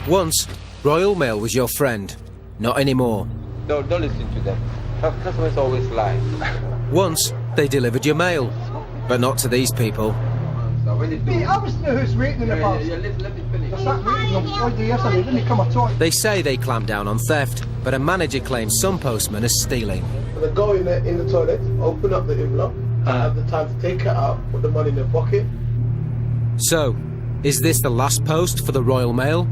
Once, Royal Mail was your friend. Not anymore. Don't listen to them. Customers always lie. Once, they delivered your mail. But not to these people. Mate, I was the who's waiting in the past. Let me finish. I sat waiting on Friday yesterday, didn't he come at all? They say they clamp down on theft, but a manager claims some postmen are stealing. They go in the toilet, open up the envelope, have the time to take it out, put the money in their pocket. So, is this the last post for the Royal Mail?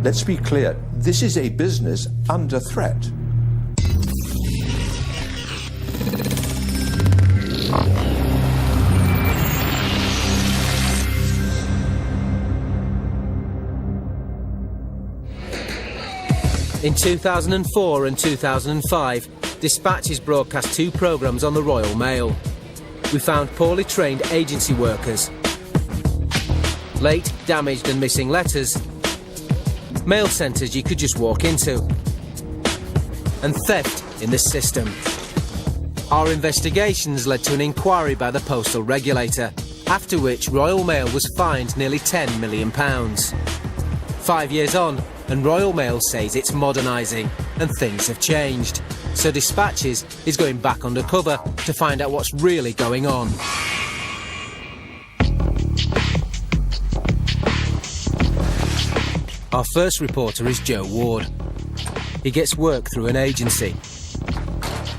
Let's be clear, this is a business under threat. In 2004 and 2005, Dispatches broadcast 2 programmes on the Royal Mail. We found poorly trained agency workers, late, damaged and missing letters, mail centres you could just walk into, and theft in the system. Our investigations led to an inquiry by the postal regulator, after which Royal Mail was fined nearly £10 million. 5 years on, and Royal Mail says it's modernising, and things have changed. So Dispatches is going back undercover to find out what's really going on. Our first reporter is Joe Ward. He gets work through an agency.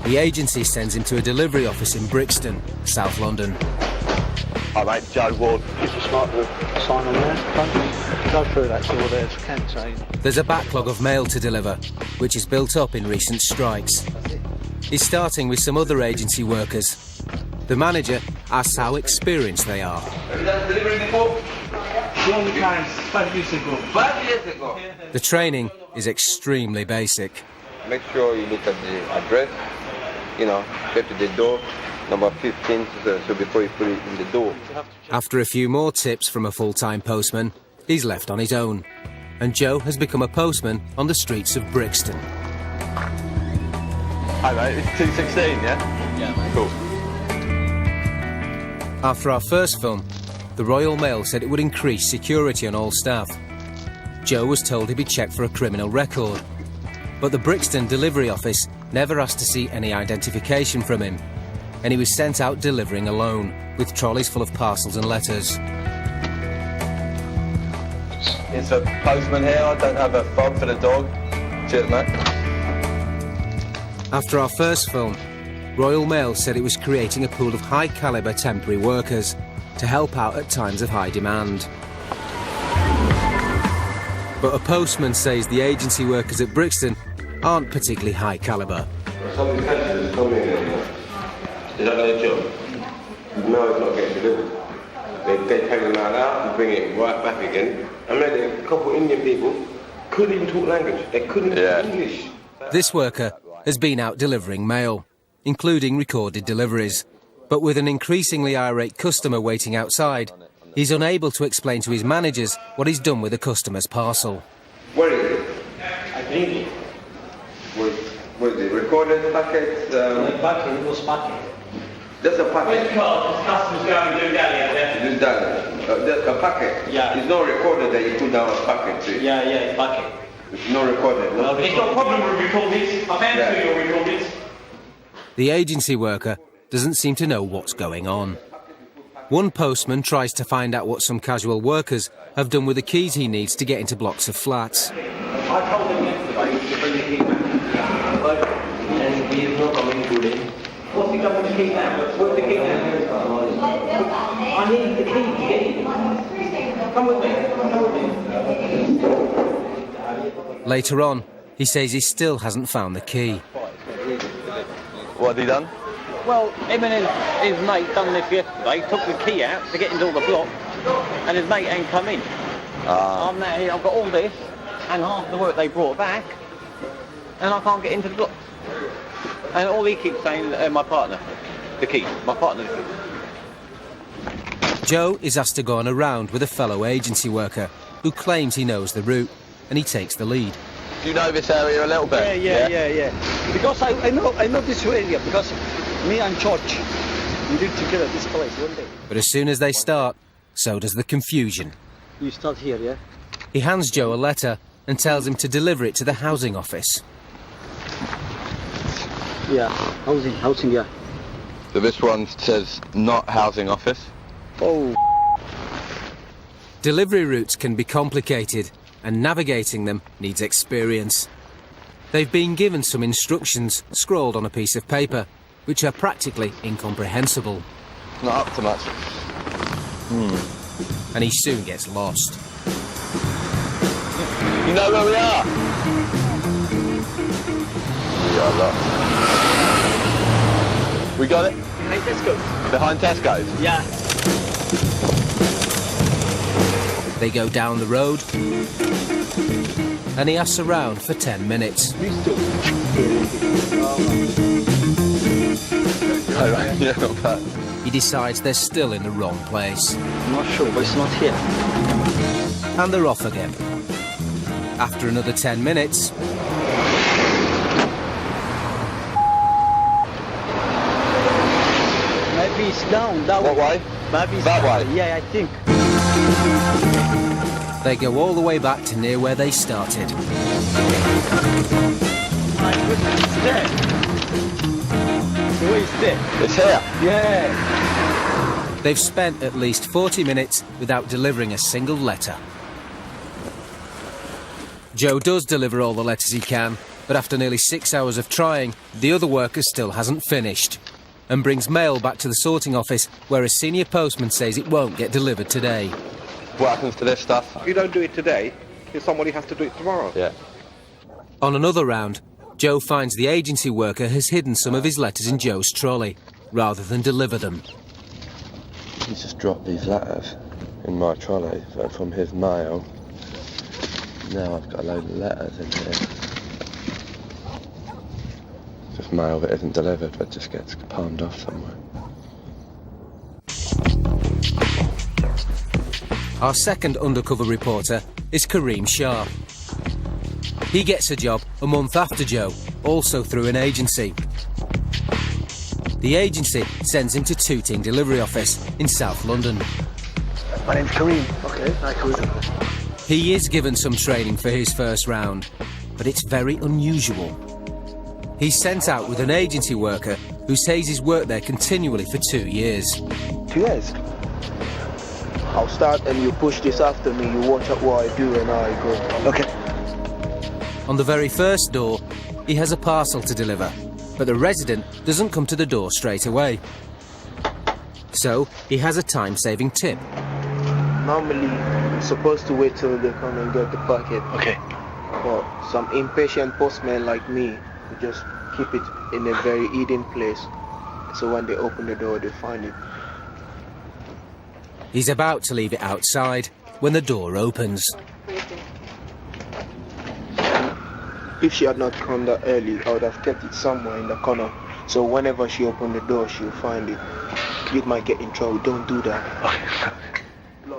The agency sends him to a delivery office in Brixton, South London. Hi mate, Joe Ward. Is it smart to sign on there? Go through that, see what there's can say. There's a backlog of mail to deliver, which is built up in recent strikes. He's starting with some other agency workers. The manager asks how experienced they are. Have you done delivery before? Long times, 5 years ago. 5 years ago. The training is extremely basic. Make sure you look at the address, get to the door, number 15, so before you put it in the door. After a few more tips from a full-time postman, he's left on his own. And Joe has become a postman on the streets of Brixton. Hi mate, it's 216, yeah? Yeah, mate. Cool. After our first film, the Royal Mail said it would increase security on all staff. Joe was told he'd be checked for a criminal record. But the Brixton delivery office never asked to see any identification from him. And he was sent out delivering alone, with trolleys full of parcels and letters. It's a postman here, I don't have a fob for the dog. Cheers mate. After our first film, Royal Mail said it was creating a pool of high-calibre temporary workers to help out at times of high demand. But a postman says the agency workers at Brixton aren't particularly high calibre. Some packages come in here. Is that their job? No, it's not getting delivered. They take it out and bring it right back again. I met a couple of Indian people, couldn't even talk language. They couldn't talk English. This worker has been out delivering mail, including recorded deliveries. But with an increasingly irate customer waiting outside, he's unable to explain to his managers what he's done with the customer's parcel. What is it? I bring it. Was it recorded packets? Packet, it was packet. That's a packet. Customers go and do that, yeah. It's done. That's a packet. Yeah. It's not recorded that you put down a packet. See? Yeah, it's packet. It's not recorded. No? It's no problem with record this. I'm answering your record this. The agency worker doesn't seem to know what's going on. One postman tries to find out what some casual workers have done with the keys he needs to get into blocks of flats. I told him yesterday to bring the key back. But and he is not coming today. What's he coming to key now? What's the key now? I need the key to get in. Come with me. Come with me. Later on, he says he still hasn't found the key. What had he done? Well, him and his mate done this yesterday, took the key out to get into all the blocks, and his mate ain't come in. I'm now here, I've got all this, and half the work they brought back, and I can't get into the blocks. And all he keeps saying, my partner, the key, my partner, the key. Joe is asked to go on a round with a fellow agency worker who claims he knows the route, and he takes the lead. Do you know this area a little bit? Yeah. Because I know this area, because me and George, we live together this place one day. But as soon as they start, so does the confusion. You start here, yeah? He hands Joe a letter and tells him to deliver it to the housing office. Yeah, housing, yeah. So this one says not housing office. Oh. Delivery routes can be complicated, and navigating them needs experience. They've been given some instructions scrawled on a piece of paper, which are practically incomprehensible. Not up to much. And he soon gets lost. You know where we are? We are lost. We got it? Behind Tesco. Behind Tesco's? Yeah. They go down the road, and he asks around for 10 minutes. Oh, right. Yeah, not bad. He decides they're still in the wrong place. I'm not sure, but it's not here. And they're off again. After another 10 minutes, Maybe it's down, that What way? Maybe it's That down. way? Yeah, I think. they go all the way back to near where they started. My goodness, it's there. The way it's there. It's here. Yeah. They've spent at least 40 minutes without delivering a single letter. Joe does deliver all the letters he can, but after nearly 6 hours of trying, the other worker still hasn't finished, and brings mail back to the sorting office, where a senior postman says it won't get delivered today. What happens to this stuff? If you don't do it today, then somebody has to do it tomorrow. Yeah. On another round, Joe finds the agency worker has hidden some of his letters in Joe's trolley, rather than deliver them. He's just dropped these letters in my trolley from his mail. Now I've got a load of letters in here. Just mail that isn't delivered but just gets palmed off somewhere. Our second undercover reporter is Kareem Shah. He gets a job a month after Joe, also through an agency. The agency sends him to Tooting Delivery Office in South London. My name's Kareem. Okay, hi Kareem. He is given some training for his first round, but it's very unusual. He's sent out with an agency worker who says he's worked there continually for 2 years. 2 years? I'll start and you push this after me, you watch out what I do and I go. Okay. On the very first door, he has a parcel to deliver, but the resident doesn't come to the door straight away. So he has a time-saving tip. Normally, I'm supposed to wait till they come and get the packet. Okay. But some impatient postmen like me just keep it in a very hidden place. So when they open the door, they find it. He's about to leave it outside when the door opens. If she had not come that early, I would have kept it somewhere in the corner. So whenever she opened the door, she'll find it. You might get in trouble. Don't do that.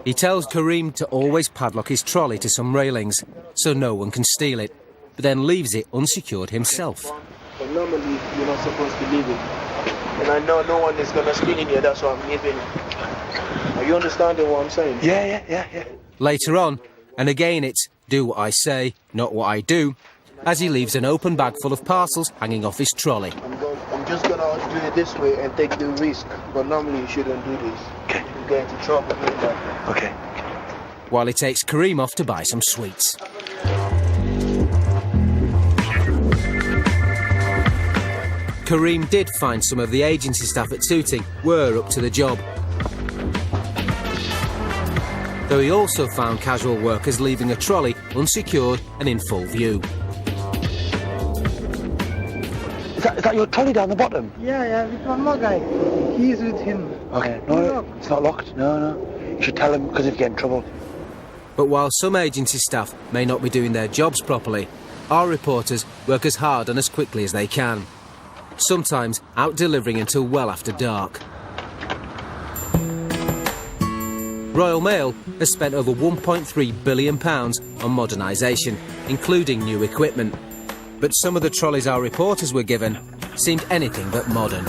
He tells Kareem to always padlock his trolley to some railings so no one can steal it, but then leaves it unsecured himself. But normally, you're not supposed to leave it. And I know no one is going to steal in here, that's why I'm leaving it. Are you understanding what I'm saying? Yeah. Later on, and again it's do what I say, not what I do, as he leaves an open bag full of parcels hanging off his trolley. I'm just going to do it this way and take the risk. But normally you shouldn't do this. Okay. You get into trouble doing that. Okay. While he takes Kareem off to buy some sweets. Kareem did find some of the agency staff at Tooting were up to the job. Though he also found casual workers leaving a trolley unsecured and in full view. Is that your trolley down the bottom? Yeah, with one more guy. He's with him. Okay. No, it's not locked. No. You should tell him because if you get in trouble. But while some agency staff may not be doing their jobs properly, our reporters work as hard and as quickly as they can. Sometimes out-delivering until well after dark. Royal Mail has spent over £1.3 billion on modernisation, including new equipment. But some of the trolleys our reporters were given seemed anything but modern.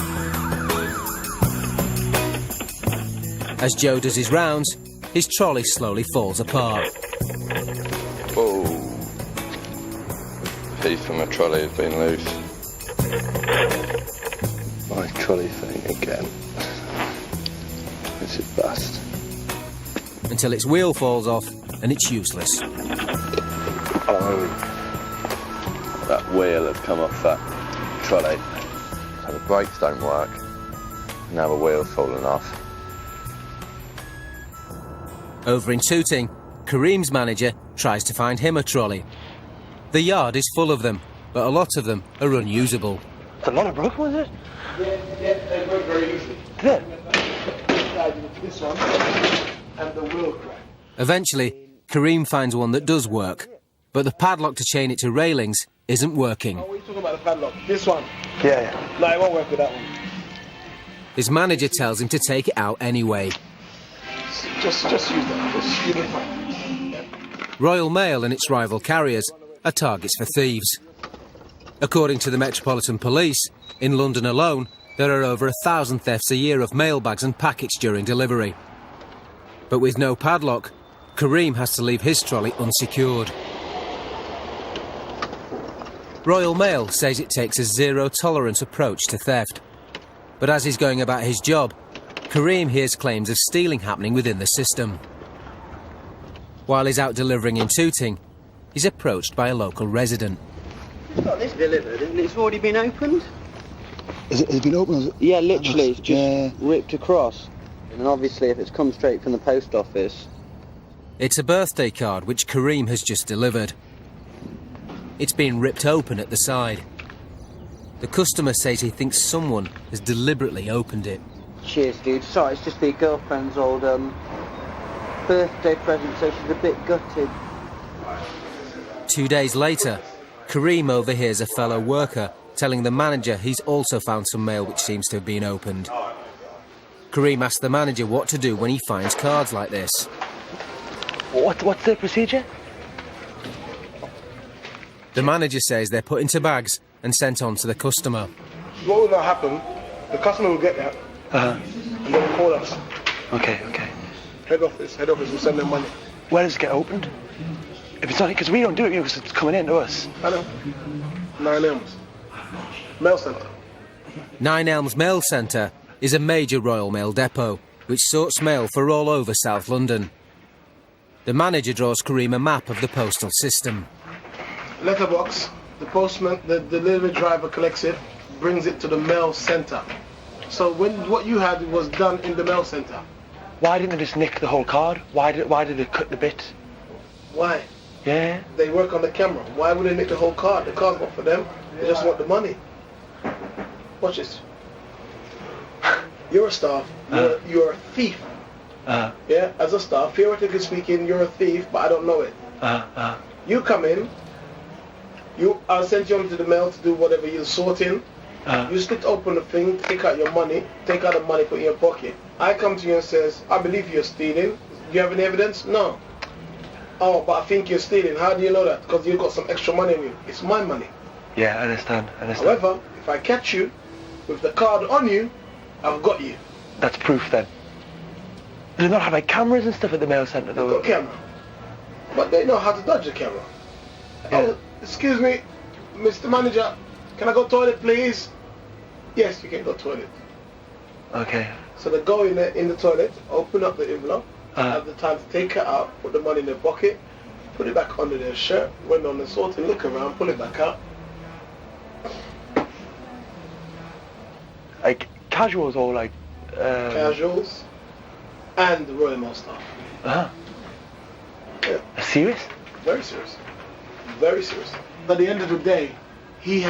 As Joe does his rounds, his trolley slowly falls apart. piece from a trolley has been loose. My trolley thing again. This is bust. Until its wheel falls off and it's useless. Oh, that wheel has come off that trolley. So the brakes don't work. Now the wheel's fallen off. Over in Tooting, Kareem's manager tries to find him a trolley. The yard is full of them, but a lot of them are unusable. It's a lot of broken, was it? Yeah, they broke very easily. Did it? This one, and the wheel crack. Eventually, Kareem finds one that does work, but the padlock to chain it to railings isn't working. Oh, what are you talking about, the padlock? This one? Yeah. No, it won't work with that one. His manager tells him to take it out anyway. Just use that. Just use it. Royal Mail and its rival carriers are targets for thieves. According to the Metropolitan Police, in London alone, there are over 1,000 thefts a year of mailbags and packets during delivery. But with no padlock, Kareem has to leave his trolley unsecured. Royal Mail says it takes a zero-tolerance approach to theft. But as he's going about his job, Kareem hears claims of stealing happening within the system. While he's out delivering in Tooting, he's approached by a local resident. You've got this delivered and it's already been opened? Has it been opened? Yeah, literally, it's just ripped across. And obviously if it's come straight from the post office. It's a birthday card which Kareem has just delivered. It's been ripped open at the side. The customer says he thinks someone has deliberately opened it. Cheers, dude. Sorry, it's just your girlfriend's old birthday present, so she's a bit gutted. 2 days later, Kareem overhears a fellow worker telling the manager he's also found some mail which seems to have been opened. Kareem asks the manager what to do when he finds cards like this. What's the procedure? The manager says they're put into bags and sent on to the customer. What will now happen, the customer will get that, and they'll call us. Okay. Head office will send them money. Where does it get opened? If it's not, because we don't do it because it's coming in to us. I know. 9 Elms. Mail Centre. 9 Elms Mail Centre is a major Royal Mail depot which sorts mail for all over South London. The manager draws Kareem a map of the postal system. Letterbox, the postman, the delivery driver collects it, brings it to the mail centre. So what you had was done in the mail centre. Why didn't they just nick the whole card? Why did they cut the bit? Why? Yeah. They work on the camera. Why would they nick the whole card? The card's not for them. They just want the money. Watch this. You're a staff. You're a thief. Yeah, as a staff, theoretically speaking, you're a thief, but I don't know it. You come in. I'll send you on to the mail to do whatever you're sorting. You split open the thing, take out your money, take out the money, put it in your pocket. I come to you and says, I believe you're stealing. Do you have any evidence? No. Oh, but I think you're stealing. How do you know that? Because you've got some extra money with you. It's my money. Yeah, I understand. However, if I catch you with the card on you, I've got you. That's proof then. Do they not have like cameras and stuff at the mail centre though? They've got camera. But they know how to dodge the camera. Yeah. Oh, excuse me, Mr. Manager, can I go toilet please? Yes, you can go toilet. Okay. So they go in the toilet, open up the envelope, have the time to take it out, put the money in their pocket, put it back under their shirt, went on the sorting, look around, pull it back out. Like casuals or like... Casuals and the Royal Mail staff. Yeah. Serious? Very serious. Very serious. At the end of the day, his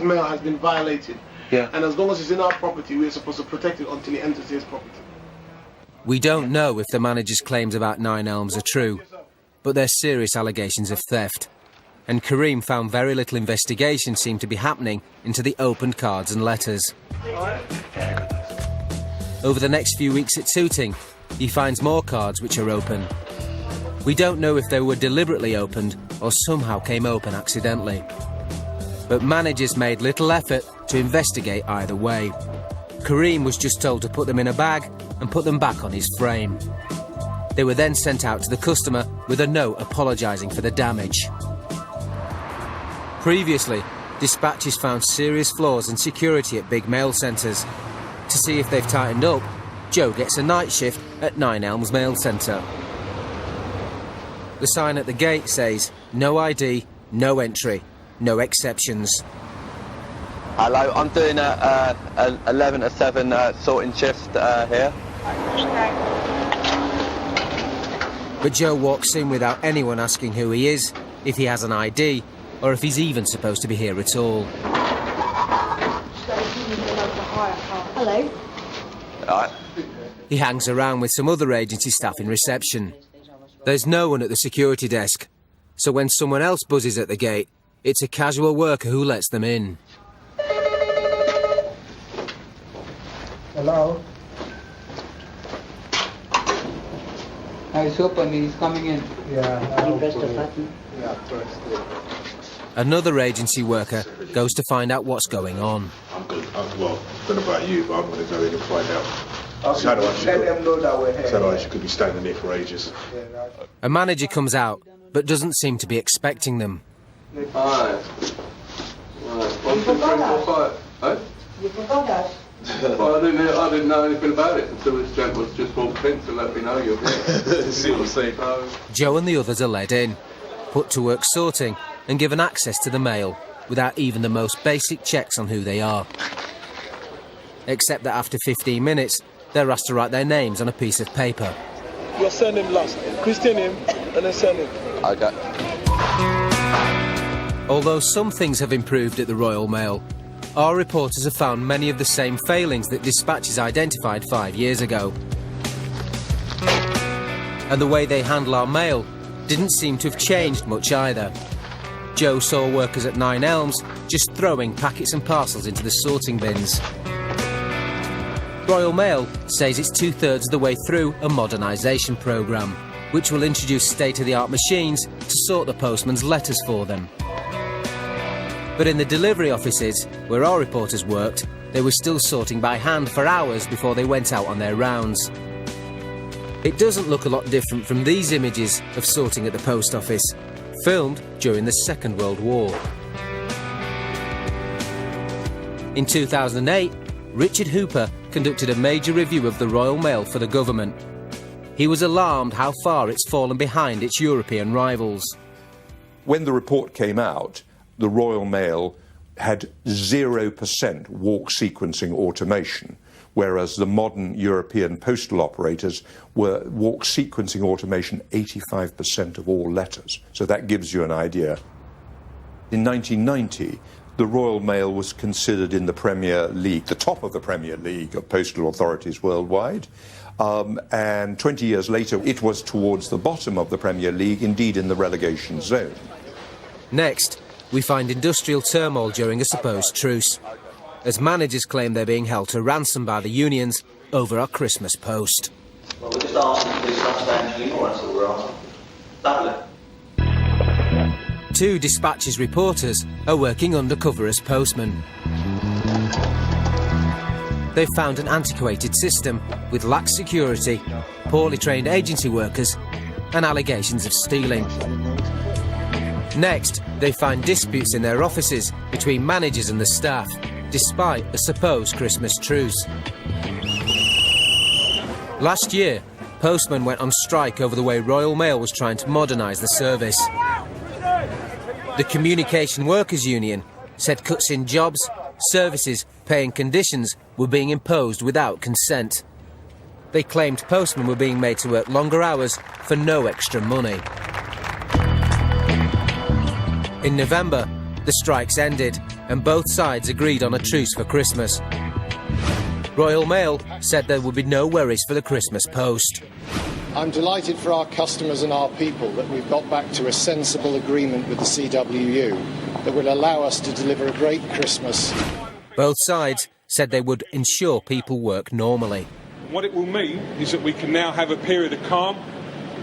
mail has been violated. Yeah. And as long as it's in our property, we're supposed to protect it until it enters his property. We don't know if the manager's claims about 9 Elms are true, but they're serious allegations of theft. And Kareem found very little investigation seemed to be happening into the opened cards and letters. Over the next few weeks at Tooting, he finds more cards which are open. We don't know if they were deliberately opened or somehow came open accidentally. But managers made little effort to investigate either way. Kareem was just told to put them in a bag and put them back on his frame. They were then sent out to the customer with a note apologising for the damage. Previously, dispatches found serious flaws in security at big mail centres. To see if they've tightened up, Joe gets a night shift at 9 Elms Mail Centre. The sign at the gate says, no ID, no entry, no exceptions. Hello, I'm doing a 11 to 7 sorting shift here. But Joe walks in without anyone asking who he is, if he has an ID, or if he's even supposed to be here at all. Hello. Alright. He hangs around with some other agency staff in reception. There's no one at the security desk, so when someone else buzzes at the gate, it's a casual worker who lets them in. Hello? It's open, he's coming in. Yeah. You press the button. Yeah, press it. Another agency worker goes to find out what's going on. I'm good. Well, I don't know about you, but I'm going to go in and find out. Okay, let them know that we're here. Otherwise, you could be standing there for ages. A manager comes out, but doesn't seem to be expecting them. Hi. Right. 1, 2, 3, 4, 5. Eh? You forgot us. Well, I didn't know anything about it until this gent was just walked in to let me know you're here. See what I'm saying? Joe and the others are led in, put to work sorting, and given access to the mail without even the most basic checks on who they are. Except that after 15 minutes, they're asked to write their names on a piece of paper. Your surname last. Christian name and then surname. Okay. Although some things have improved at the Royal Mail, our reporters have found many of the same failings that dispatches identified 5 years ago. And the way they handle our mail didn't seem to have changed much either. Joe saw workers at 9 Elms just throwing packets and parcels into the sorting bins. Royal Mail says it's 2/3 of the way through a modernisation programme, which will introduce state-of-the-art machines to sort the postman's letters for them. But in the delivery offices, where our reporters worked, they were still sorting by hand for hours before they went out on their rounds. It doesn't look a lot different from these images of sorting at the post office, filmed during the Second World War. In 2008, Richard Hooper conducted a major review of the Royal Mail for the government. He was alarmed how far it's fallen behind its European rivals. When the report came out, the Royal Mail had 0% walk sequencing automation, whereas the modern European postal operators were walk sequencing automation 85% of all letters. So that gives you an idea. In 1990, the Royal Mail was considered in the Premier League, the top of the Premier League of postal authorities worldwide. And 20 years later, it was towards the bottom of the Premier League, indeed in the relegation zone. Next, we find industrial turmoil during a supposed truce, as managers claim they're being held to ransom by the unions over our Christmas post. Well, we're just asking for this stuff down anymore, that's all we're asking. Lovely. 2 dispatches reporters are working undercover as postmen. They've found an antiquated system with lax security, poorly trained agency workers, and allegations of stealing. Next, they find disputes in their offices between managers and the staff, despite a supposed Christmas truce. Last year, postmen went on strike over the way Royal Mail was trying to modernise the service. The Communication Workers Union said cuts in jobs, services, pay and conditions were being imposed without consent. They claimed postmen were being made to work longer hours for no extra money. In November, the strikes ended and both sides agreed on a truce for Christmas. Royal Mail said there would be no worries for the Christmas post. I'm delighted for our customers and our people that we've got back to a sensible agreement with the CWU that will allow us to deliver a great Christmas. Both sides said they would ensure people work normally. What it will mean is that we can now have a period of calm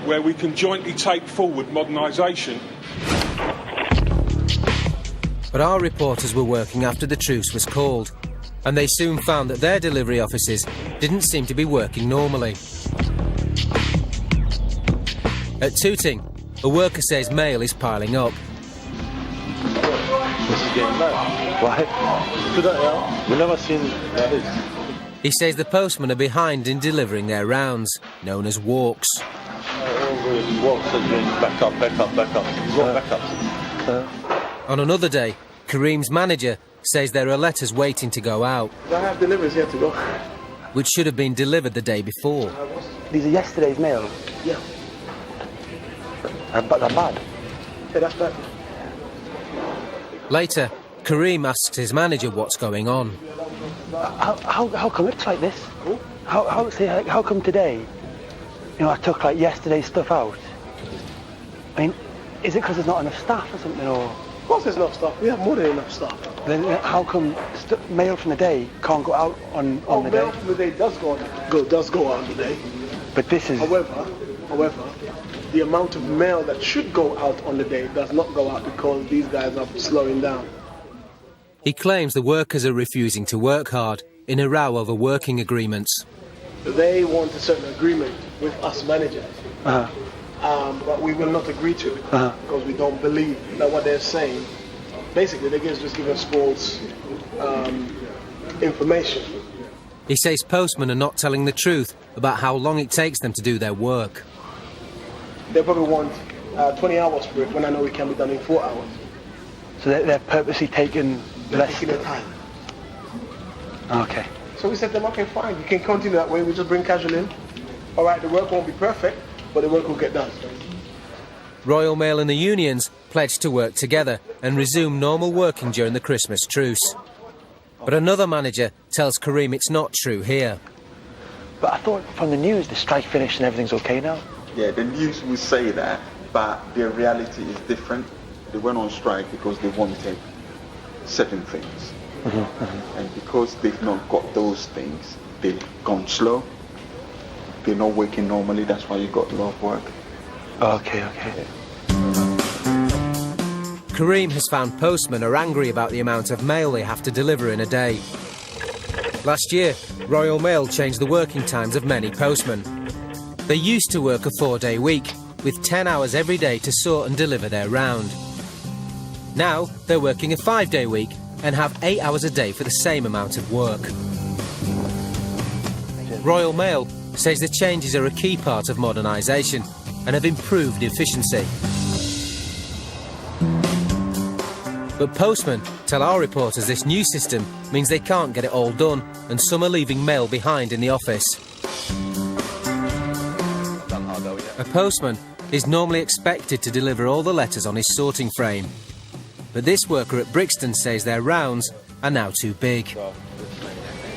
where we can jointly take forward modernisation. But our reporters were working after the truce was called, and they soon found that their delivery offices didn't seem to be working normally. At Tooting, a worker says mail is piling up. this is getting low. Why? We've never seen like this. He says the postmen are behind in delivering their rounds, known as walks. All the walks are going back up. Walk back up. On another day, Kareem's manager says there are letters waiting to go out, I have deliveries here to go. which should have been delivered the day before. These are yesterday's mail. Yeah. But they're bad. Yeah, that's bad. Later, Kareem asks his manager what's going on. How come it's like this? How come today, I took like yesterday's stuff out? I mean, is it because there's not enough staff or something, or? Of course there's enough stuff. We have more than enough stuff. Then how come mail from the day can't go out on the day? Mail from the day does go out on the day. But this is... However, the amount of mail that should go out on the day does not go out because these guys are slowing down. He claims the workers are refusing to work hard in a row over working agreements. They want a certain agreement with us managers, but we will not agree to it because we don't believe that what they're saying. Basically, they're just giving us false information. He says postmen are not telling the truth about how long it takes them to do their work. They probably want 20 hours for it when I know it can be done in 4 hours. So they're purposely taking less... Taking their time. Okay. So we said to them, okay, fine, you can continue that way, we just bring casual in. All right, the work won't be perfect, but the work will get done. Royal Mail and the unions pledged to work together and resume normal working during the Christmas truce. But another manager tells Kareem it's not true here. But I thought from the news the strike finished and everything's okay now. Yeah, the news will say that, but the reality is different. They went on strike because they wanted certain things. And because they've not got those things, they've gone slow. They're not working normally, that's why you got a lot of work. Okay. Kareem has found postmen are angry about the amount of mail they have to deliver in a day. Last year, Royal Mail changed the working times of many postmen. They used to work a 4-day week, with 10 hours every day to sort and deliver their round. Now, they're working a 5-day week and have 8 hours a day for the same amount of work. Royal Mail says the changes are a key part of modernisation and have improved efficiency. But postmen tell our reporters this new system means they can't get it all done and some are leaving mail behind in the office. A postman is normally expected to deliver all the letters on his sorting frame. But this worker at Brixton says their rounds are now too big.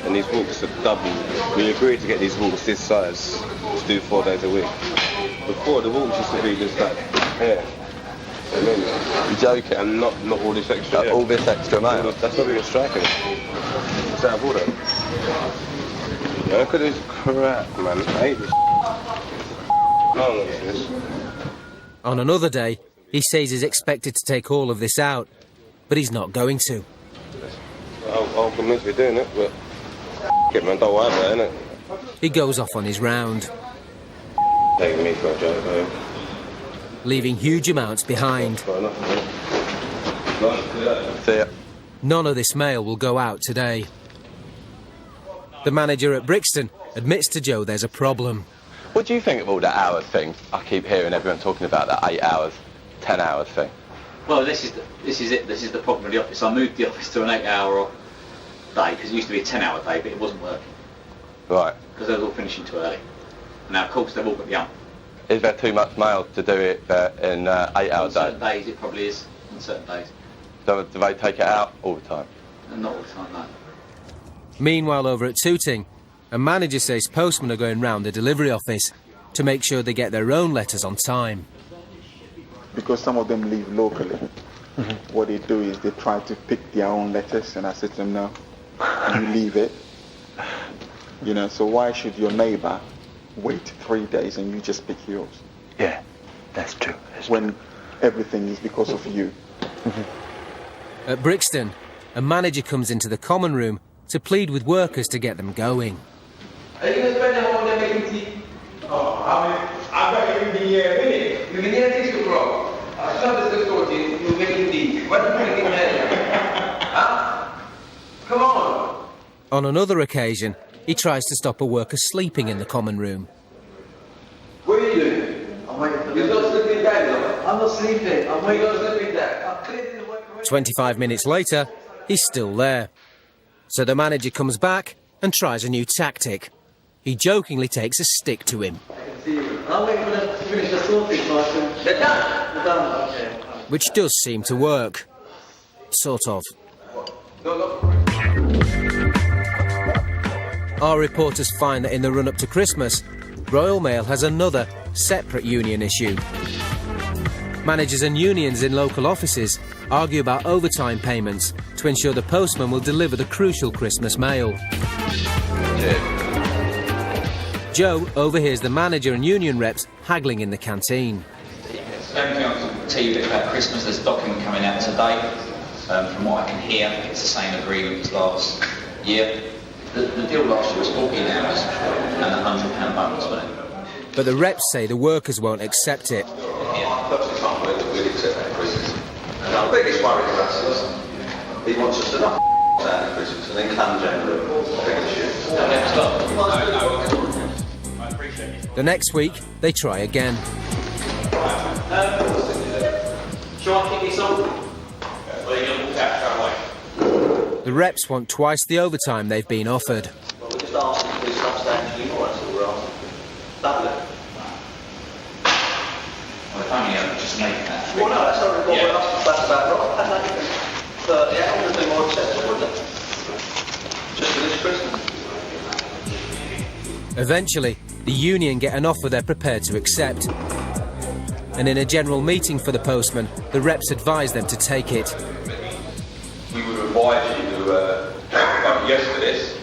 And these walks are double. We agreed to get these walks this size to do 4 days a week. Before, the walks used to be just like here. You're joking? And not all this extra. All this extra mail? That's what we were striking. It's out of order. Look at this crap, man. I hate this. On another day, he says he's expected to take all of this out, but he's not going to. I'll convince you doing it, but man, don't worry about it, innit? He goes off on his round, Taking me for a joke, though. leaving huge amounts behind. See ya. None of this mail will go out today. The manager at Brixton admits to Joe there's a problem. What do you think of all that hours thing? I keep hearing everyone talking about that 8 hours, 10 hours thing. Well, this is it. This is the problem with the office. I moved the office to an 8-hour day because it used to be a 10-hour day, but it wasn't working. Right. Because they were all finishing too early. Now, of course, they've all got the ump. Is there too much mail to do it in 8-hour days? On certain days, it probably is. On certain days. Do they take it out all the time? Not all the time, no. Meanwhile, over at Tooting, a manager says postmen are going round the delivery office to make sure they get their own letters on time. Because some of them live locally, what they do is they try to pick their own letters, and I said to them, no, you leave it. So why should your neighbour wait 3 days and you just pick yours? Yeah, that's true. When everything is because of you. At Brixton, a manager comes into the common room to plead with workers to get them going. Are you going to spend the whole day making tea? Oh, I've got everything here, minute. You can hear this, bro. Come on. On another occasion, he tries to stop a worker sleeping in the common room. What are you doing? I'm waiting for you. You're not sleeping down, I'm not sleeping. I'm waiting. You're not sleeping down. I'm clearly the work already. 25 minutes later, he's still there. So the manager comes back and tries a new tactic. He jokingly takes a stick to him, I'm waiting for them to finish the sorting so I can... They're done. They're done. Okay. which does seem to work. Sort of. Our reporters find that in the run-up to Christmas, Royal Mail has another, separate union issue. Managers and unions in local offices argue about overtime payments to ensure the postman will deliver the crucial Christmas mail. Joe overhears the manager and union reps haggling in the canteen. The only thing I can tell you a bit about Christmas, there's a document coming out today. From what I can hear, it's the same agreement as last year. The deal last year was 14 hours and a £100 bonus, wasn't it? But the reps say the workers won't accept it. I personally can't believe we'd accept that Christmas. And our biggest worry for us is he wants us to knock out at Christmas and then come January, I appreciate it. The next week, they try again. Shall I keep this on? Or are you going to walk out straight away? The reps want twice the overtime they've been offered. Well, we're just asking for this substantially more, that's all we're asking. Double it. Well, if only just make that. Well, no, that's not what we're asking. That's about right. But yeah, I'm going to be more acceptable, wouldn't it? Just for this Christmas. Eventually, the union get an offer they're prepared to accept. And in a general meeting for the postman, the reps advise them to take it. We would advise you to vote yes to this.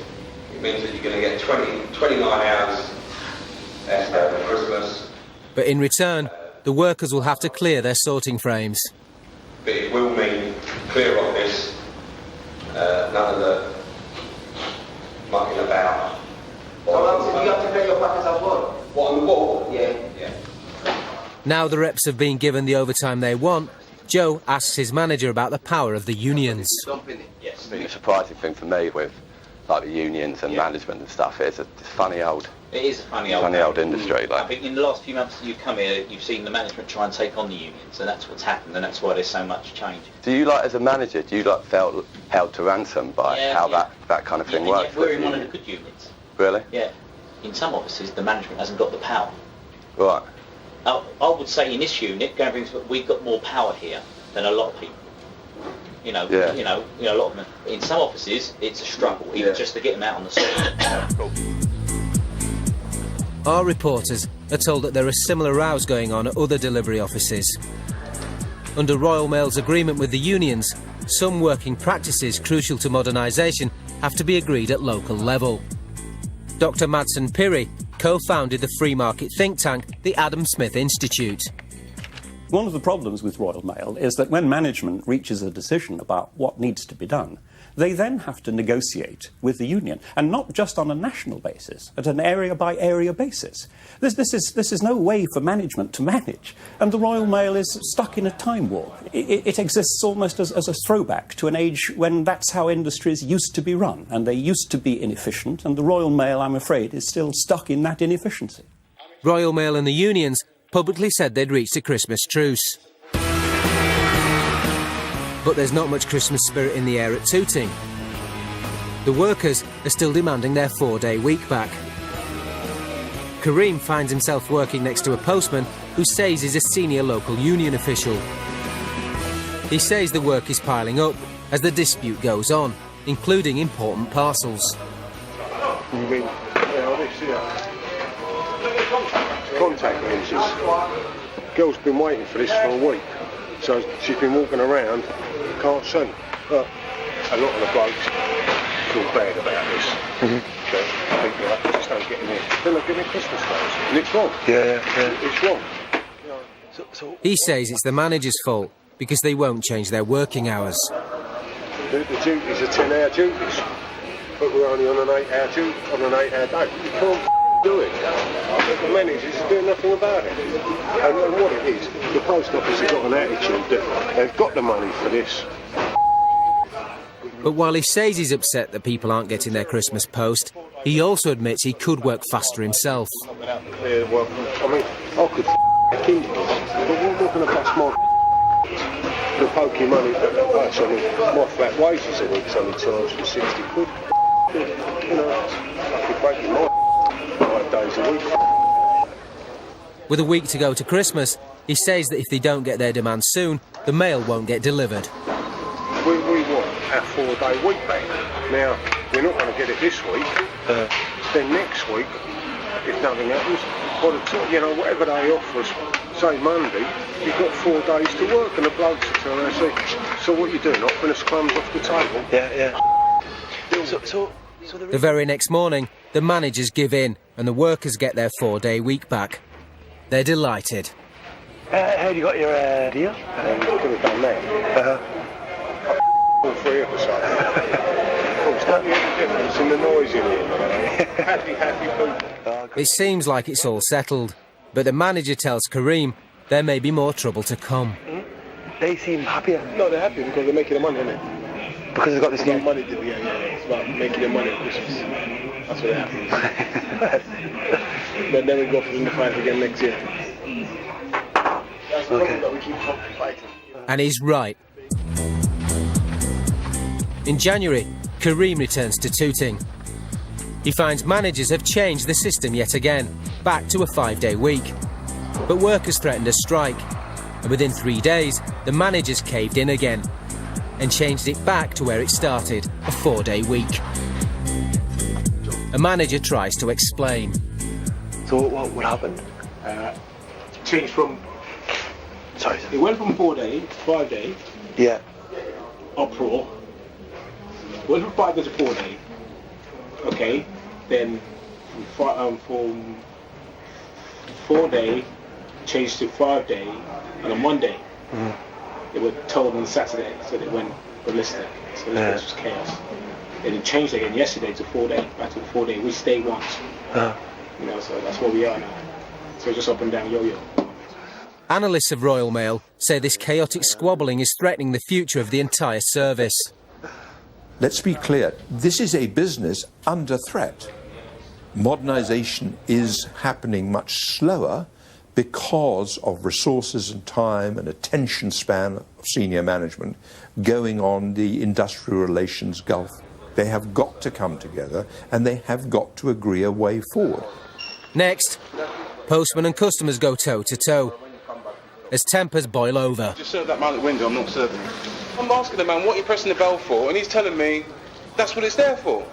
It means that you're going to get 29 hours extra for Christmas. But in return, the workers will have to clear their sorting frames. But it will mean clear of this, none of the mucking about. How long have you got to pay your packers on board? What, on the wall? Yeah. Now the reps have been given the overtime they want, Joe asks his manager about the power of the unions. Yes. I think the surprising thing for me with like the unions and management and stuff is it's funny old. It is a funny old industry. Like. I think in the last few months that you've come here, you've seen the management try and take on the unions, and that's what's happened, and that's why there's so much change. Do you as a manager, felt held to ransom by that kind of thing works? Yeah, we're in one of the good unions. Really? Yeah. In some offices, the management hasn't got the power. Right. I would say in this unit, we've got more power here than a lot of people. You know, a lot of them. In some offices, it's a struggle, even just to get them out on the street. Our reporters are told that there are similar rows going on at other delivery offices. Under Royal Mail's agreement with the unions, some working practices crucial to modernisation have to be agreed at local level. Dr. Madsen Piri co-founded the free market think tank, the Adam Smith Institute. One of the problems with Royal Mail is that when management reaches a decision about what needs to be done, they then have to negotiate with the union, and not just on a national basis, at an area-by-area basis. This is no way for management to manage, and the Royal Mail is stuck in a time warp. It exists almost as a throwback to an age when that's how industries used to be run, and they used to be inefficient, and the Royal Mail, I'm afraid, is still stuck in that inefficiency. Royal Mail and the unions publicly said they'd reached a Christmas truce. But there's not much Christmas spirit in the air at Tooting. The workers are still demanding their 4-day week back. Kareem finds himself working next to a postman who says he's a senior local union official. He says the work is piling up as the dispute goes on, including important parcels. Contact lenses. Girl's been waiting for this for a week, so she's been walking around, can't see. But a lot of the blokes feel bad about this. But I think they just don't get in there. Then they give me Christmas cards, and it's wrong. It's wrong. He says it's the manager's fault because they won't change their working hours. The duties are 10-hour duties, but we're only on an 8-hour day. You can't doing? The managers are doing nothing about it. And what it is, the post office has got an attitude that they've got the money for this. But while he says he's upset that people aren't getting their Christmas post, he also admits he could work faster himself. I mean, I could keep this, but we're not going to bust my the pokey money. My flat wages a week's only charged for 60 quid. You know, I could break it my 5 days a week. With a week to go to Christmas, he says that if they don't get their demand soon, the mail won't get delivered. We want our 4-day week back. Now, we're not going to get it this week. Then next week, if nothing happens, whatever they offer us, say Monday, you've got 4 days to work, and the blokes will turn around and say, so what you doing, offering us crumbs off the table? Yeah. The very next morning, the managers give in and the workers get their 4-day week back. They're delighted. How you got your deal? Could have done that. All 3 of us are. It's not the difference in the noise in here. Happy people. It seems like it's all settled, but the manager tells Kareem there may be more trouble to come. They seem happier. No, they're happy because they're making the money, isn't it? Because they've got this new money to be. It's about making the money at Christmas. That's what they're happy. But then we go for the fight again next year. That's the problem that we keep fighting. And he's right. In January, Kareem returns to Tooting. He finds managers have changed the system yet again, back to a 5-day week. But workers threatened a strike, and within 3 days, the managers caved in again and changed it back to where it started, a 4-day week. A manager tries to explain. So what happened? Changed from... Sorry. It went from 4-day, 5-day. Yeah. Uproar. Went from 5 days to 4-day. Okay. Then from 4-day changed to 5-day on a Monday. They were told on Saturday, so they went ballistic. So this was chaos. Then it changed again yesterday to 4-day, back to 4-day, which they want. You know, so that's where we are now. So just up and down yo-yo. Analysts of Royal Mail say this chaotic squabbling is threatening the future of the entire service. Let's be clear, this is a business under threat. Modernisation is happening much slower because of resources and time and attention span of senior management going on the industrial relations gulf. They have got to come together and they have got to agree a way forward. Next, postmen and customers go toe-to-toe as tempers boil over. Just serve that man at the window, I'm not serving him. I'm asking the man what you're pressing the bell for, and he's telling me that's what it's there for.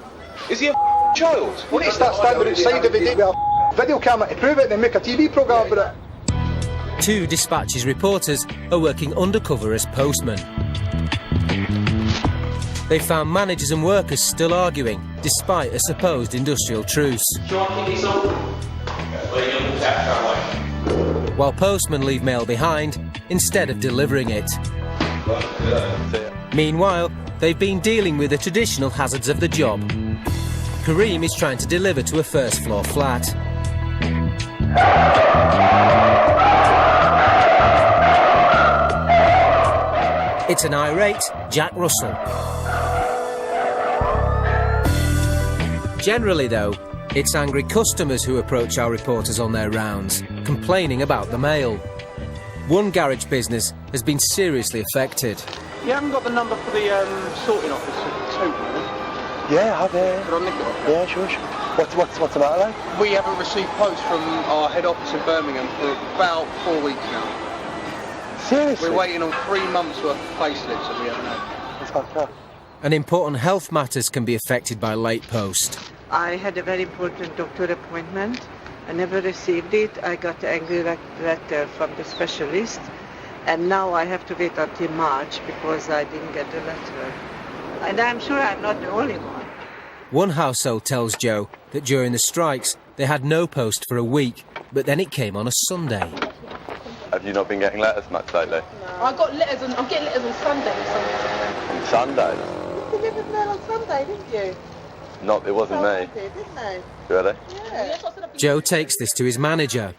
Is he a child? Well, let's start standing outside every day with a video camera to prove it and then make a TV programme about it. 2 Dispatches reporters are working undercover as postmen. They found managers and workers still arguing, despite a supposed industrial truce. While postmen leave mail behind instead of delivering it. Meanwhile, they've been dealing with the traditional hazards of the job. Kareem is trying to deliver to a first-floor flat. It's an irate Jack Russell. Generally, though, it's angry customers who approach our reporters on their rounds, complaining about the mail. One garage business has been seriously affected. You haven't got the number for the sorting office at Tooting? Yeah, I have, Could I nick it off? Yeah, sure. What's the matter, like? We haven't received post from our head office in Birmingham for about 4 weeks now. Seriously? We're waiting on 3 months worth of payslips and we haven't had. That's fantastic. And important health matters can be affected by late post. I had a very important doctor appointment. I never received it. I got an angry letter from the specialist. And now I have to wait until March because I didn't get the letter. And I'm sure I'm not the only one. One household tells Joe that during the strikes they had no post for a week, but then it came on a Sunday. Have you not been getting letters much lately? I got letters and I'm getting letters on Sunday. On Sunday? You delivered mail on Sunday, didn't you? No, it wasn't me. Really? Joe takes this to his manager.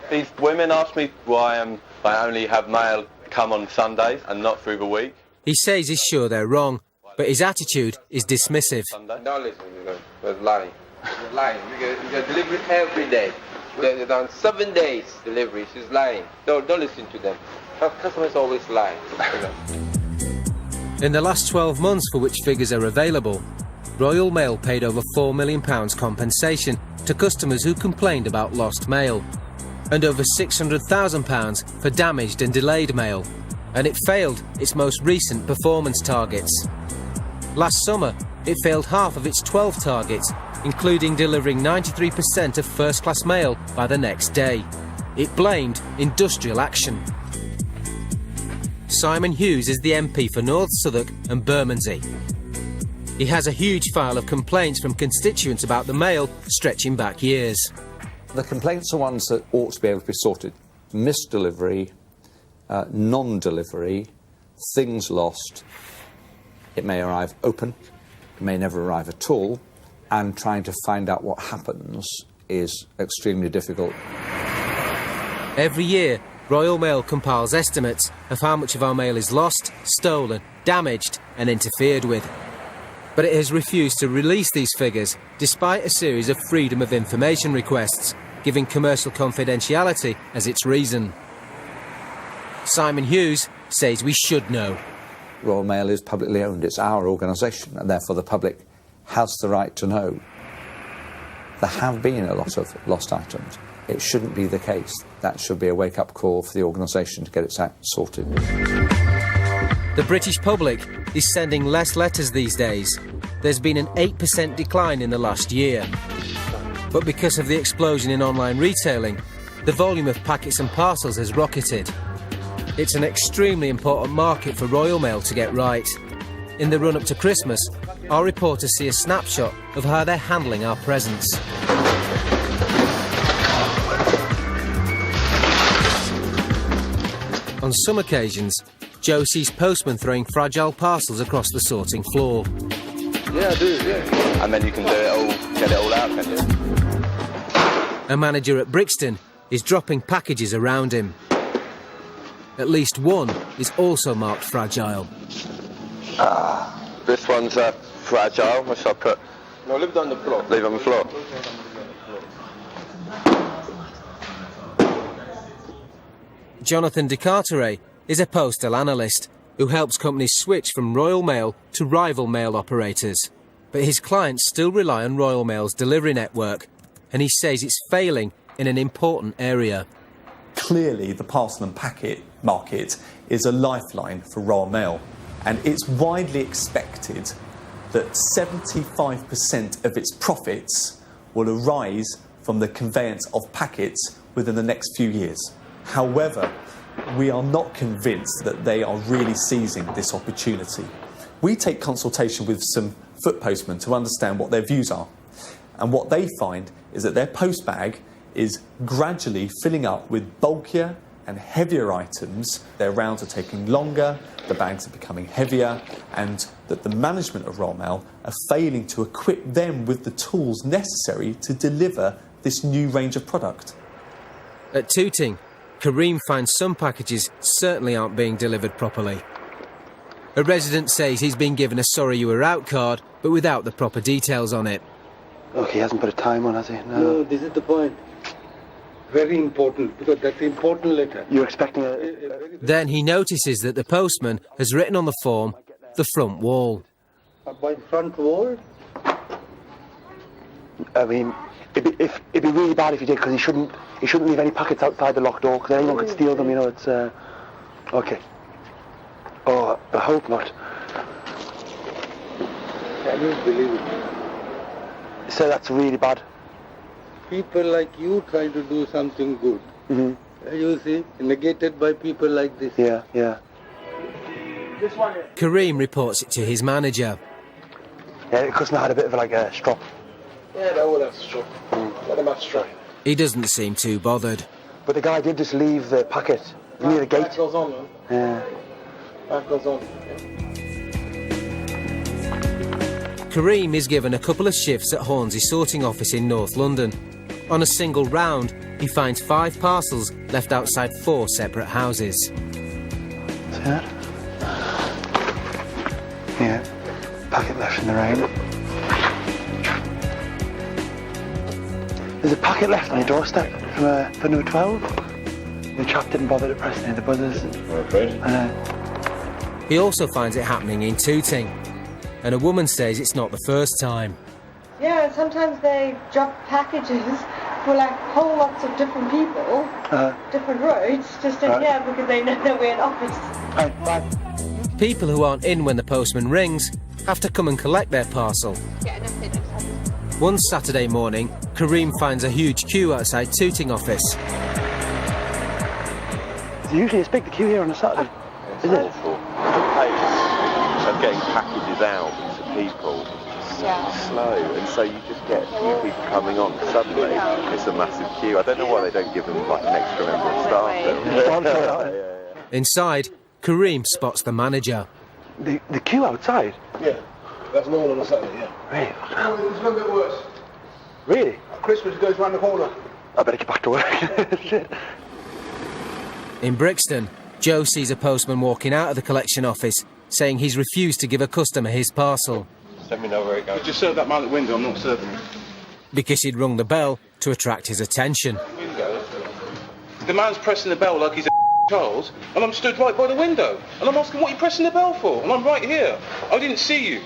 These women ask me why I only have mail come on Sundays and not through the week. He says he's sure they're wrong, but his attitude is dismissive. Don't listen to them. They're lying. They're lying. You get delivery every day. They're done 7 days delivery. She's lying. Don't listen to them. Customers always lie. In the last 12 months, for which figures are available, Royal Mail paid over £4 million compensation to customers who complained about lost mail, and over £600,000 for damaged and delayed mail, and it failed its most recent performance targets. Last summer, it failed half of its 12 targets, including delivering 93% of first-class mail by the next day. It blamed industrial action. Simon Hughes is the MP for North Southwark and Bermondsey. He has a huge file of complaints from constituents about the mail stretching back years. The complaints are ones that ought to be able to be sorted. Missed delivery, non-delivery, things lost. It may arrive open, it may never arrive at all, and trying to find out what happens is extremely difficult. Every year, Royal Mail compiles estimates of how much of our mail is lost, stolen, damaged and interfered with. But it has refused to release these figures despite a series of freedom of information requests, giving commercial confidentiality as its reason. Simon Hughes says we should know. Royal Mail is publicly owned, it's our organisation, and therefore the public has the right to know. There have been a lot of lost items. It shouldn't be the case. That should be a wake-up call for the organisation to get its act sorted. The British public is sending less letters these days. There's been an 8% decline in the last year. But because of the explosion in online retailing, the volume of packets and parcels has rocketed. It's an extremely important market for Royal Mail to get right. In the run-up to Christmas, our reporters see a snapshot of how they're handling our presents. On some occasions, Joe sees postmen throwing fragile parcels across the sorting floor. Yeah, I do, yeah. And then you can do it all, get it all out, can you? A manager at Brixton is dropping packages around him. At least one is also marked fragile. This one's fragile. What should I put? No, leave it on the floor. Leave it on the floor. Jonathan de Carteret is a postal analyst who helps companies switch from Royal Mail to rival mail operators. But his clients still rely on Royal Mail's delivery network, and he says it's failing in an important area. Clearly, the parcel and packet market is a lifeline for Royal Mail, and it's widely expected that 75% of its profits will arise from the conveyance of packets within the next few years. However, we are not convinced that they are really seizing this opportunity. We take consultation with some foot postmen to understand what their views are, and what they find is that their post bag is gradually filling up with bulkier and heavier items. Their rounds are taking longer, the bags are becoming heavier, and that the management of Royal Mail are failing to equip them with the tools necessary to deliver this new range of product. At Tooting, Kareem finds some packages certainly aren't being delivered properly. A resident says he's been given a sorry you were out card, but without the proper details on it. Look, he hasn't put a time on, has he? No, this is the point. Very important, because that's an important letter. You're expecting a... Then he notices that the postman has written on the form, the front wall. By front wall? I mean, it'd be really bad if you did, because he shouldn't leave any packets outside the locked door, because anyone could steal them, you know, it's... OK. Oh, I hope not. Can you believe it? So that's really bad. People like you try to do something good. Mm-hmm. You see, negated by people like this. Yeah, yeah. Kareem reports it to his manager. Yeah, the customer had a bit of a strop. Yeah, they all have strop. Let them have strop. He doesn't seem too bothered. But the guy did just leave the packet near the gate. That goes on, man. Yeah. That goes on. Kareem is given a couple of shifts at Hornsey sorting office in North London. On a single round, he finds 5 parcels left outside 4 separate houses. See that? Yeah, packet left in the rain. There's a packet left on your doorstep for number 12. The chap didn't bother to press any of the buzzers. I'm afraid. He also finds it happening in Tooting, and a woman says it's not the first time. Yeah, sometimes they drop packages for like whole lots of different people, different roads, just in here because they know that we're in office. People who aren't in when the postman rings have to come and collect their parcel. One Saturday morning, Kareem finds a huge queue outside Tooting office. Usually it's big, the queue here on a Saturday, is it? Awful. The pace of getting packages out to people is slow, and so you just get a few people coming on. Suddenly, it's a massive queue. I don't know why they don't give them like an extra member of staff. Inside, Kareem spots the manager. The queue outside? Yeah, that's normal on a Saturday, yeah. Really? No, it's a little bit worse. Really? Christmas goes round the corner. I better get back to work. In Brixton, Joe sees a postman walking out of the collection office, saying he's refused to give a customer his parcel. Let me know where it goes. Just serve that man at the window, I'm not serving it. Because he'd rung the bell to attract his attention. The man's pressing the bell like he's a child, and I'm stood right by the window. And I'm asking, what are you pressing the bell for? And I'm right here. I didn't see you.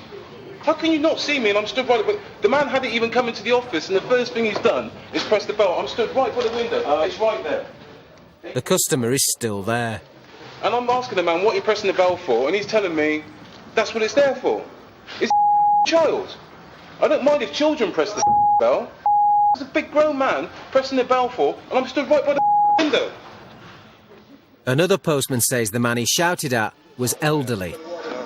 How can you not see me and I'm stood right by the man hadn't even come into the office, and the first thing he's done is press the bell. I'm stood right by the window. It's right there. The customer is still there. And I'm asking the man, what are you pressing the bell for? And he's telling me, that's what it's there for. It's a child. I don't mind if children press the bell. It's a big grown man pressing the bell for, and I'm stood right by the window. Another postman says the man he shouted at was elderly. I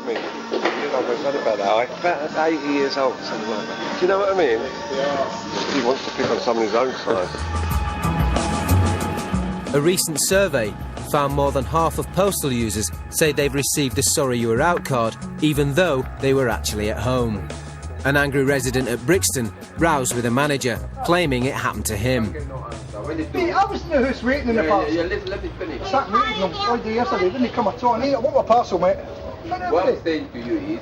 mean, you know what about that? About 80 years old, something like that. Do you know what I mean? He wants to pick on someone his own size. A recent survey found more than half of postal users say they've received a sorry you were out card, even though they were actually at home. An angry resident at Brixton roused with a manager, claiming it happened to him. Mate, I was in the house waiting in the parcel. Let me finish. I sat waiting on all day yesterday, didn't he come at all? I want my parcel, mate. What I'm saying to you is,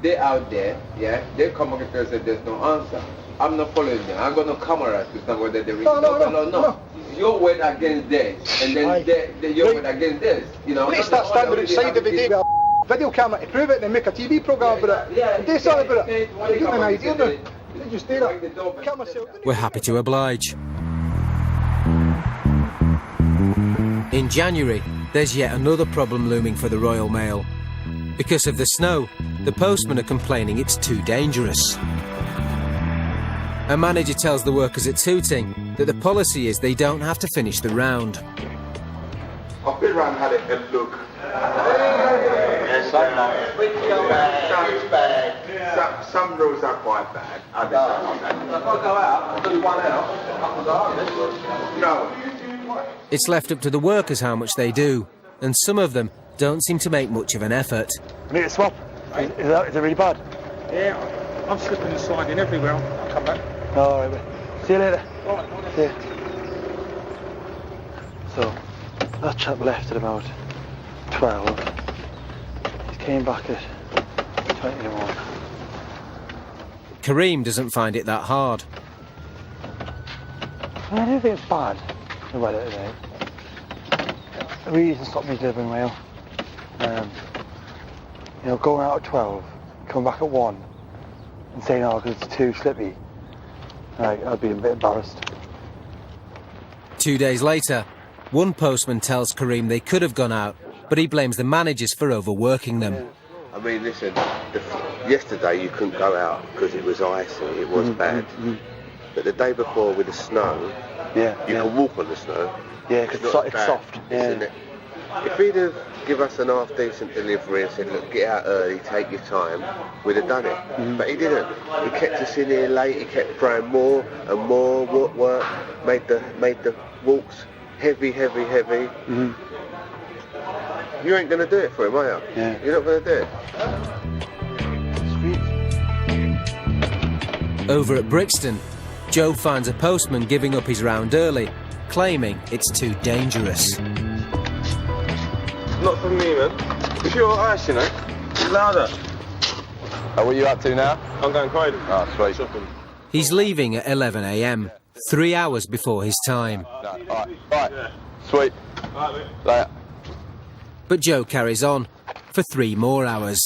they're out there, yeah, they come back and say there's no answer. I'm not following them. I'm going to cameras to know whether there is no. Your word against theirs, and then your word against theirs. You know, let's start standing outside every day with a video camera to prove it and then make a TV programme about it. And do something about it. Give me an idea, then. They just do that. We're happy to oblige. In January, there's yet another problem looming for the Royal Mail. Because of the snow, the postmen are complaining it's too dangerous. A manager tells the workers at Tooting that the policy is they don't have to finish the round. I've been around and had a look. Some roads are quite bad. If I go out, I'll do one out. No. It's left up to the workers how much they do, and some of them don't seem to make much of an effort. I need a swap. Is it really bad? Yeah, I'm slipping and sliding everywhere. I'll come back. All right, see you later. See you. So, that chap left at about 12. He came back at 21. Kareem doesn't find it that hard. I don't think it's bad, the weather today. It really doesn't stop me delivering mail. You know, going out at 12, coming back at 1, and saying, oh, because it's too slippy, I'd be a bit embarrassed. 2 days later, one postman tells Kareem they could have gone out, but he blames the managers for overworking them. I mean, listen, yesterday you couldn't go out because it was icy, it was bad. But the day before with the snow, you can walk on the snow. Yeah, because it's soft. Yeah. If he'd have given us an half-decent delivery and said, look, get out early, take your time, we'd have done it. But he didn't. He kept us in here late, he kept throwing more and more work, made the walks heavy. You ain't going to do it for him, are you? Yeah. You're not going to do it. Sweet. Over at Brixton, Joe finds a postman giving up his round early, claiming it's too dangerous. Not for me, man. It's your ass, you know. It's louder. What are you up to now? I'm going Croydon. Oh, sweet. Shopping. He's leaving at 11 a.m, 3 hours before his time. Alright. Yeah. Sweet. Alright, Later. But Joe carries on for 3 more hours.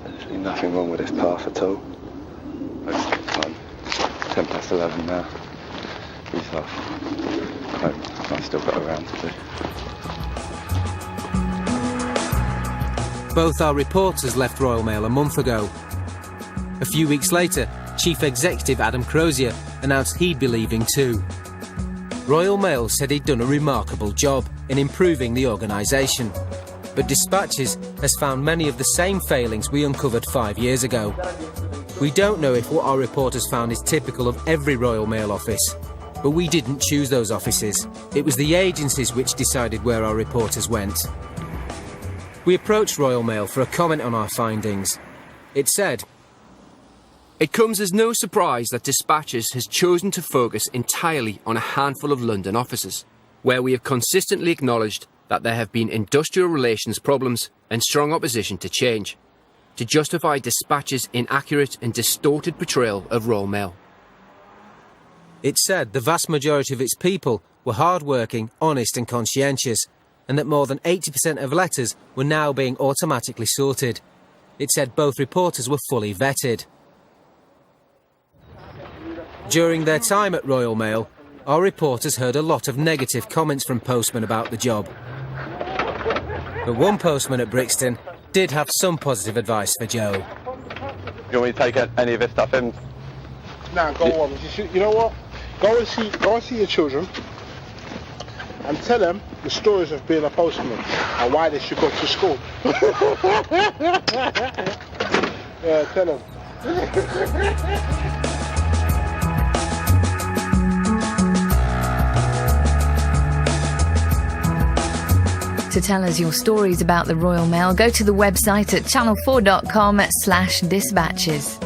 There's nothing wrong with this path at all. It's time. 10 past 11 now. He's off. I've still got a round to do. Both our reporters left Royal Mail a month ago. A few weeks later, Chief Executive Adam Crozier announced he'd be leaving too. Royal Mail said he'd done a remarkable job in improving the organisation, but Dispatches has found many of the same failings we uncovered 5 years ago. We don't know if what our reporters found is typical of every Royal Mail office, but we didn't choose those offices. It was the agencies which decided where our reporters went. We approached Royal Mail for a comment on our findings. It said, "It comes as no surprise that Dispatches has chosen to focus entirely on a handful of London offices, where we have consistently acknowledged that there have been industrial relations problems and strong opposition to change, to justify Dispatches' inaccurate and distorted portrayal of Royal Mail." It said the vast majority of its people were hard-working, honest and conscientious, and that more than 80% of letters were now being automatically sorted. It said both reporters were fully vetted. During their time at Royal Mail, our reporters heard a lot of negative comments from postmen about the job. But one postman at Brixton did have some positive advice for Joe. Do you want me to take any of this stuff in? Nah, go on. You know what? Go and see your children and tell them the stories of being a postman and why they should go to school. Yeah, tell them. To tell us your stories about the Royal Mail, go to the website at channel4.com/dispatches.